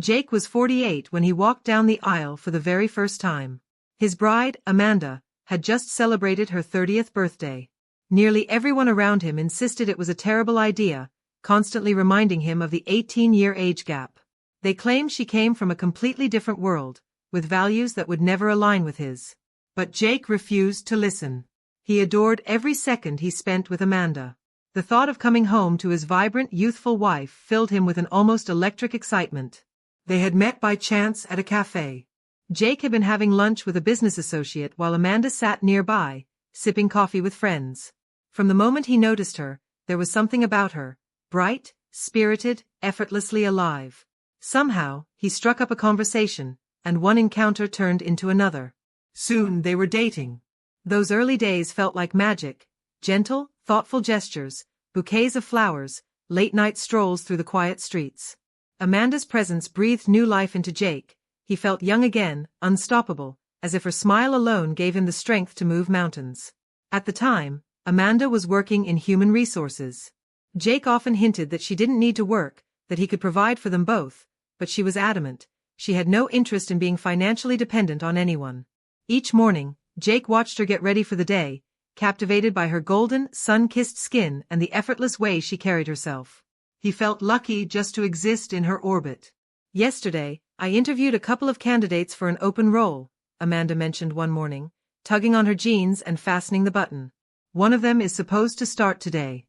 Jake was 48 when he walked down the aisle for the very first time. His bride, Amanda, had just celebrated her 30th birthday. Nearly everyone around him insisted it was a terrible idea, constantly reminding him of the 18-year age gap. They claimed she came from a completely different world, with values that would never align with his. But Jake refused to listen. He adored every second he spent with Amanda. The thought of coming home to his vibrant, youthful wife filled him with an almost electric excitement. They had met by chance at a cafe. Jake had been having lunch with a business associate while Amanda sat nearby, sipping coffee with friends. From the moment he noticed her, there was something about her, bright, spirited, effortlessly alive. Somehow, he struck up a conversation, and one encounter turned into another. Soon they were dating. Those early days felt like magic, gentle, thoughtful gestures, bouquets of flowers, late-night strolls through the quiet streets. Amanda's presence breathed new life into Jake. He felt young again, unstoppable, as if her smile alone gave him the strength to move mountains. At the time, Amanda was working in human resources. Jake often hinted that she didn't need to work, that he could provide for them both, but she was adamant. She had no interest in being financially dependent on anyone. Each morning, Jake watched her get ready for the day, captivated by her golden, sun-kissed skin and the effortless way she carried herself. He felt lucky just to exist in her orbit. Yesterday, I interviewed a couple of candidates for an open role, Amanda mentioned one morning, tugging on her jeans and fastening the button. One of them is supposed to start today.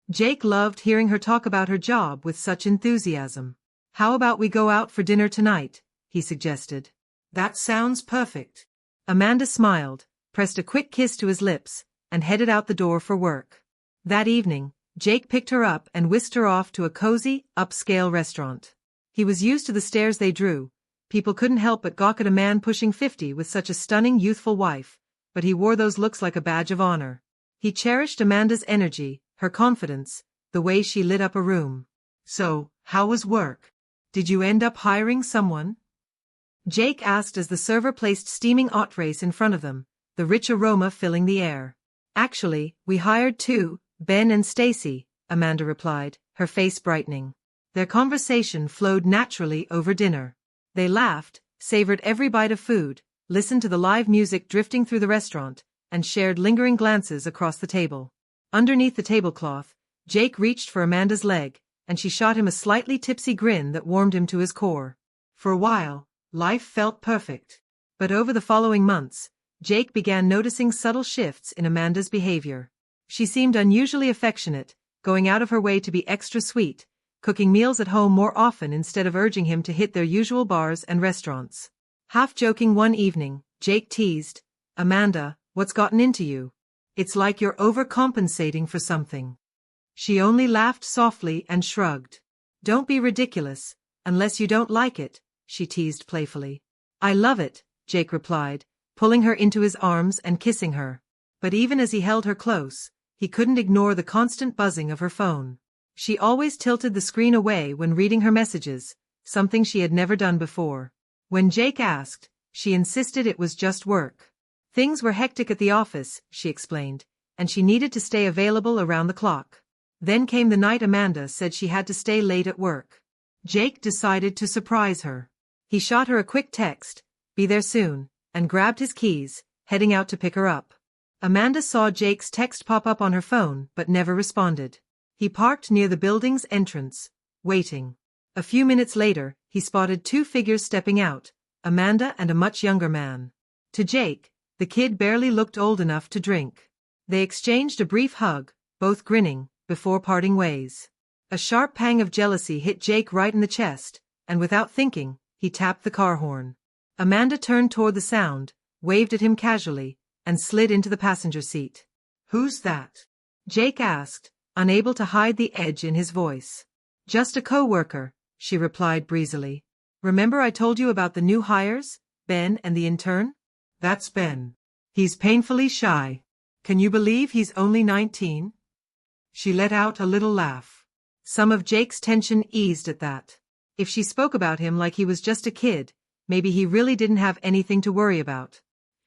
Jake loved hearing her talk about her job with such enthusiasm. How about we go out for dinner tonight? He suggested. That sounds perfect. Amanda smiled, pressed a quick kiss to his lips, and headed out the door for work. That evening, Jake picked her up and whisked her off to a cozy, upscale restaurant. He was used to the stares they drew. People couldn't help but gawk at a man pushing 50 with such a stunning youthful wife, but he wore those looks like a badge of honor. He cherished Amanda's energy, her confidence, the way she lit up a room. So, how was work? Did you end up hiring someone? Jake asked as the server placed steaming entrees in front of them, the rich aroma filling the air. Actually, we hired two, Ben and Stacy, Amanda replied, her face brightening. Their conversation flowed naturally over dinner. They laughed, savored every bite of food, listened to the live music drifting through the restaurant, and shared lingering glances across the table. Underneath the tablecloth, Jake reached for Amanda's leg, and she shot him a slightly tipsy grin that warmed him to his core. For a while, life felt perfect. But over the following months, Jake began noticing subtle shifts in Amanda's behavior. She seemed unusually affectionate, going out of her way to be extra sweet, cooking meals at home more often instead of urging him to hit their usual bars and restaurants. Half-joking one evening, Jake teased, "Amanda, what's gotten into you? It's like you're overcompensating for something." She only laughed softly and shrugged. "Don't be ridiculous, unless you don't like it," she teased playfully. "I love it," Jake replied, pulling her into his arms and kissing her. But even as he held her close, he couldn't ignore the constant buzzing of her phone. She always tilted the screen away when reading her messages, something she had never done before. When Jake asked, she insisted it was just work. Things were hectic at the office, she explained, and she needed to stay available around the clock. Then came the night Amanda said she had to stay late at work. Jake decided to surprise her. He shot her a quick text, "Be there soon," and grabbed his keys, heading out to pick her up. Amanda saw Jake's text pop up on her phone but never responded. He parked near the building's entrance, waiting. A few minutes later, he spotted two figures stepping out, Amanda and a much younger man. To Jake, the kid barely looked old enough to drink. They exchanged a brief hug, both grinning, before parting ways. A sharp pang of jealousy hit Jake right in the chest, and without thinking, he tapped the car horn. Amanda turned toward the sound, waved at him casually, and slid into the passenger seat. "Who's that?" Jake asked, unable to hide the edge in his voice. "Just a co-worker," she replied breezily. "Remember I told you about the new hires, Ben and the intern?" "That's Ben. He's painfully shy. Can you believe he's only 19? She let out a little laugh. Some of Jake's tension eased at that. If she spoke about him like he was just a kid, maybe he really didn't have anything to worry about.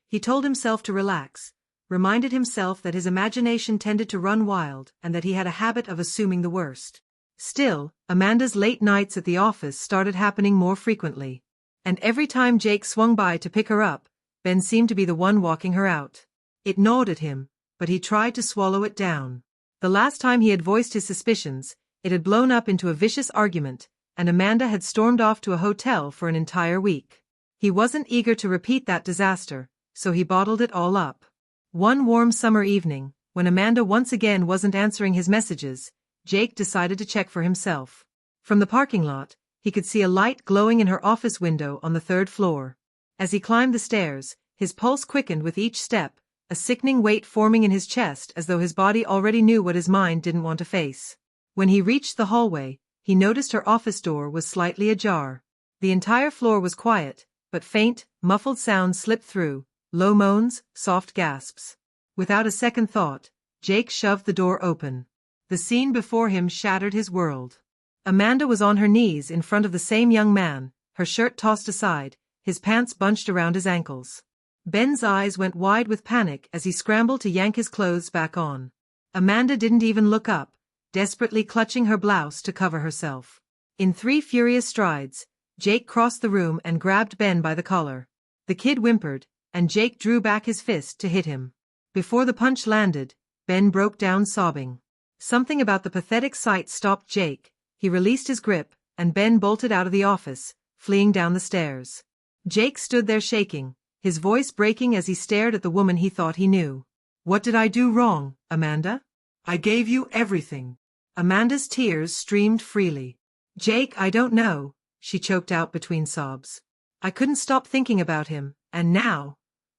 He told himself to relax, reminded himself that his imagination tended to run wild and that he had a habit of assuming the worst. Still, Amanda's late nights at the office started happening more frequently. And every time Jake swung by to pick her up, Ben seemed to be the one walking her out. It gnawed at him, but he tried to swallow it down. The last time he had voiced his suspicions, it had blown up into a vicious argument, and Amanda had stormed off to a hotel for an entire week. He wasn't eager to repeat that disaster, so he bottled it all up. One warm summer evening, when Amanda once again wasn't answering his messages, Jake decided to check for himself. From the parking lot, he could see a light glowing in her office window on the 3rd floor. As he climbed the stairs, his pulse quickened with each step, a sickening weight forming in his chest as though his body already knew what his mind didn't want to face. When he reached the hallway, he noticed her office door was slightly ajar. The entire floor was quiet, but faint, muffled sounds slipped through, low moans, soft gasps. Without a second thought, Jake shoved the door open. The scene before him shattered his world. Amanda was on her knees in front of the same young man, her shirt tossed aside, his pants bunched around his ankles. Ben's eyes went wide with panic as he scrambled to yank his clothes back on. Amanda didn't even look up, desperately clutching her blouse to cover herself. In 3 furious strides, Jake crossed the room and grabbed Ben by the collar. The kid whimpered, and Jake drew back his fist to hit him. Before the punch landed, Ben broke down sobbing. Something about the pathetic sight stopped Jake. He released his grip, and Ben bolted out of the office, fleeing down the stairs. Jake stood there shaking, his voice breaking as he stared at the woman he thought he knew. "What did I do wrong, Amanda? I gave you everything." Amanda's tears streamed freely. "Jake, I don't know," she choked out between sobs. "I couldn't stop thinking about him, and now—"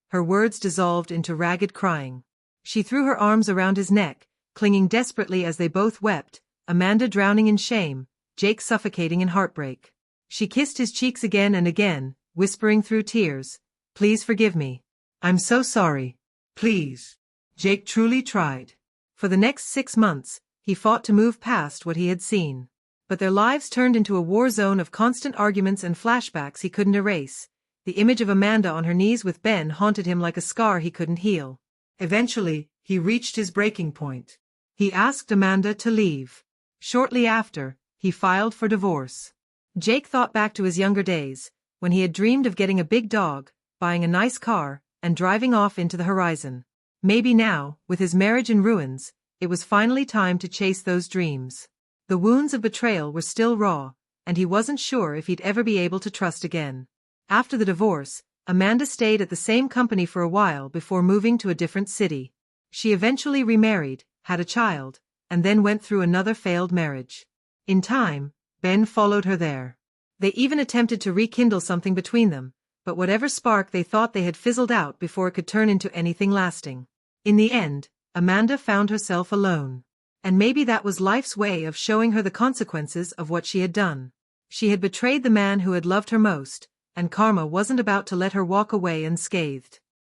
Her words dissolved into ragged crying. She threw her arms around his neck, clinging desperately as they both wept, Amanda drowning in shame, Jake suffocating in heartbreak. She kissed his cheeks again and again, whispering through tears, "Please forgive me. I'm so sorry. Please." Jake truly tried. For the next 6 months, he fought to move past what he had seen. But their lives turned into a war zone of constant arguments and flashbacks he couldn't erase. The image of Amanda on her knees with Ben haunted him like a scar he couldn't heal. Eventually, he reached his breaking point. He asked Amanda to leave. Shortly after, he filed for divorce. Jake thought back to his younger days, when he had dreamed of getting a big dog, buying a nice car, and driving off into the horizon. Maybe now, with his marriage in ruins, it was finally time to chase those dreams. The wounds of betrayal were still raw, and he wasn't sure if he'd ever be able to trust again. After the divorce, Amanda stayed at the same company for a while before moving to a different city. She eventually remarried, had a child, and then went through another failed marriage. In time, Ben followed her there. They even attempted to rekindle something between them, but whatever spark they thought they had fizzled out before it could turn into anything lasting. In the end, Amanda found herself alone. And maybe that was life's way of showing her the consequences of what she had done. She had betrayed the man who had loved her most, and karma wasn't about to let her walk away unscathed.